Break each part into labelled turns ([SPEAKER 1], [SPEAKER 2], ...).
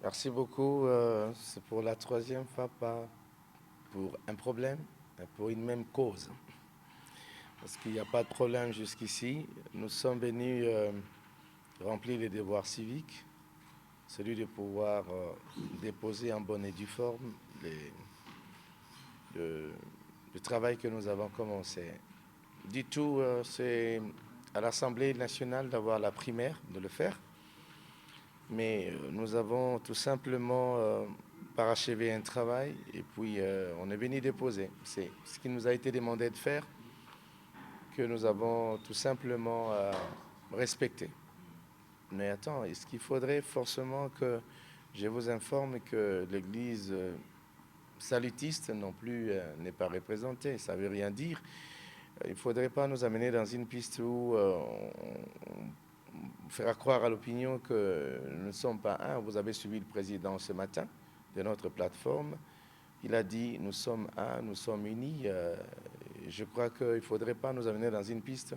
[SPEAKER 1] Merci beaucoup. C'est pour la troisième fois, pas pour un problème, mais pour une même cause. Parce qu'il n'y a pas de problème jusqu'ici. Nous sommes venus remplir les devoirs civiques, celui de pouvoir déposer en bonne et due forme le, le travail que nous avons commencé. Du tout, c'est à l'Assemblée nationale d'avoir la primaire, de le faire. Mais nous avons tout simplement parachevé un travail et puis on est venu déposer. C'est ce qui nous a été demandé de faire que nous avons tout simplement respecté. Mais attends, est-ce qu'il faudrait forcément que je vous informe que l'Église salutiste non plus n'est pas représentée? Ça ne veut rien dire. Il ne faudrait pas nous amener dans une piste où on fera croire à l'opinion que nous ne sommes pas un. Vous avez suivi le président ce matin de notre plateforme. Il a dit nous sommes un, nous sommes unis. Je crois qu'il ne faudrait pas nous amener dans une piste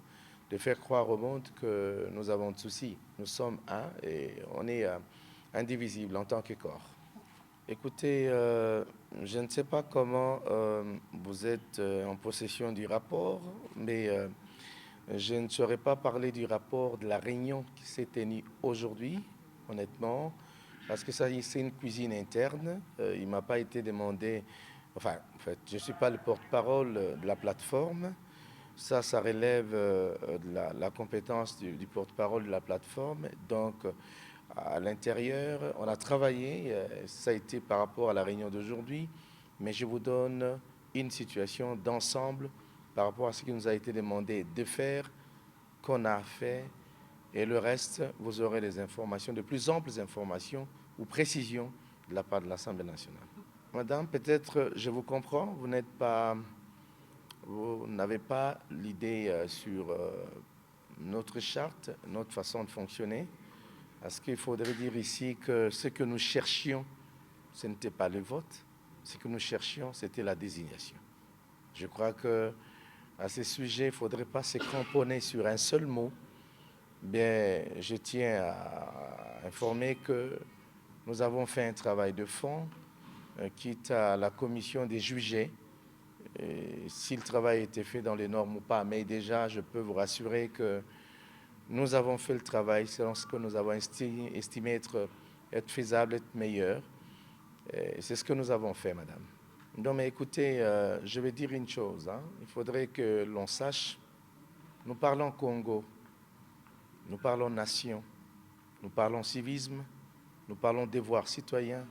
[SPEAKER 1] de faire croire au monde que nous avons de soucis. Nous sommes un et on est indivisible en tant que corps. Écoutez, je ne sais pas comment vous êtes en possession du rapport, mais je ne saurais pas parler du rapport de la réunion qui s'est tenue aujourd'hui, honnêtement, parce que ça, c'est une cuisine interne. Il ne m'a pas été demandé, enfin, en fait, je ne suis pas le porte-parole de la plateforme. Ça relève de la compétence du porte-parole de la plateforme. Donc, à l'intérieur, on a travaillé, ça a été par rapport à la réunion d'aujourd'hui, mais je vous donne une situation d'ensemble par rapport à ce qui nous a été demandé de faire, qu'on a fait, et le reste, vous aurez des informations, de plus amples informations ou précisions de la part de l'Assemblée nationale. Madame, peut-être je vous comprends, vous n'avez pas l'idée sur notre charte, notre façon de fonctionner. Parce qu'il faudrait dire ici que ce que nous cherchions, ce n'était pas le vote, ce que nous cherchions, c'était la désignation. Je crois que à ce sujet, il ne faudrait pas se cramponner sur un seul mot. Bien, je tiens à informer que nous avons fait un travail de fond, quitte à la commission des jugés, si le travail a été fait dans les normes ou pas. Mais déjà, je peux vous rassurer que nous avons fait le travail selon ce que nous avons estimé être faisable, être meilleur. C'est ce que nous avons fait, madame. Non, mais écoutez, je vais dire une chose. Il faudrait que l'on sache, nous parlons Congo, nous parlons nation, nous parlons civisme, nous parlons devoir citoyen,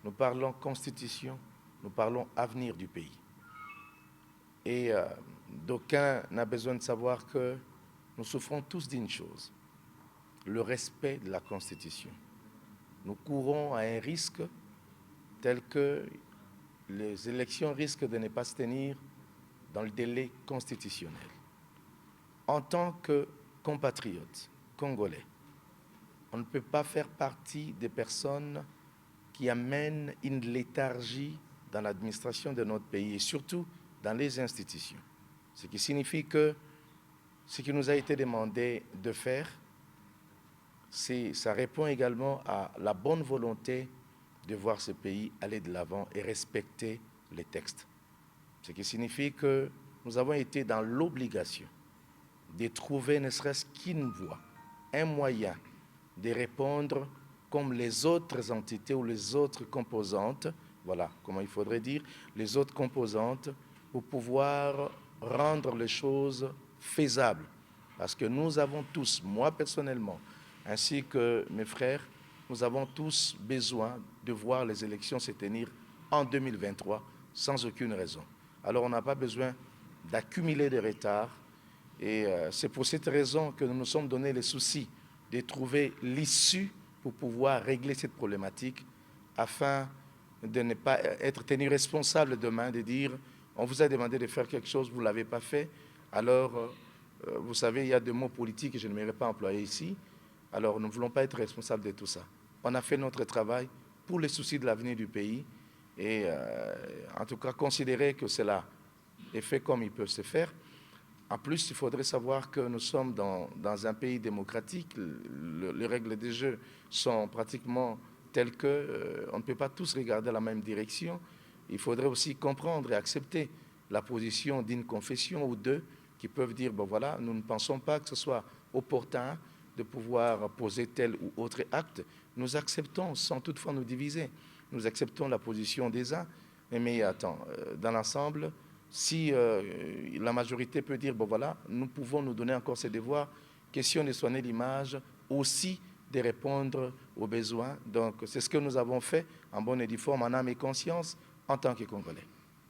[SPEAKER 1] nous parlons constitution, nous parlons avenir du pays. Et d'aucuns n'a besoin de savoir que nous souffrons tous d'une chose, le respect de la Constitution. Nous courons à un risque tel que les élections risquent de ne pas se tenir dans le délai constitutionnel. En tant que compatriotes congolais, on ne peut pas faire partie des personnes qui amènent une léthargie dans l'administration de notre pays et surtout dans les institutions. Ce qui signifie que ce qui nous a été demandé de faire, ça répond également à la bonne volonté de voir ce pays aller de l'avant et respecter les textes. Ce qui signifie que nous avons été dans l'obligation de trouver ne serait-ce qu'une voie, un moyen de répondre comme les autres entités ou les autres composantes, voilà comment il faudrait dire, les autres composantes pour pouvoir rendre les choses faisables. Parce que nous avons tous, moi personnellement, ainsi que mes frères, nous avons tous besoin de voir les élections se tenir en 2023 sans aucune raison. Alors on n'a pas besoin d'accumuler des retards et c'est pour cette raison que nous nous sommes donné les soucis de trouver l'issue pour pouvoir régler cette problématique afin de ne pas être tenu responsable demain, de dire on vous a demandé de faire quelque chose, vous ne l'avez pas fait, alors vous savez, il y a des mots politiques que je ne m'aimerais pas employer ici, alors nous ne voulons pas être responsables de tout ça. On a fait notre travail pour les soucis de l'avenir du pays et en tout cas considérer que cela est fait comme il peut se faire. En plus, il faudrait savoir que nous sommes dans un pays démocratique. Les règles des jeux sont pratiquement tel que on ne peut pas tous regarder la même direction. Il faudrait aussi comprendre et accepter la position d'une confession ou deux qui peuvent dire, bon voilà, nous ne pensons pas que ce soit opportun de pouvoir poser tel ou autre acte. Nous acceptons sans toutefois nous diviser. Nous acceptons la position des uns, mais attends, dans l'ensemble, si la majorité peut dire, bon voilà, nous pouvons nous donner encore ces devoirs, question de soigner l'image, aussi de répondre aux besoins. Donc c'est ce que nous avons fait en bonne et due forme, en âme et conscience, en tant que Congolais.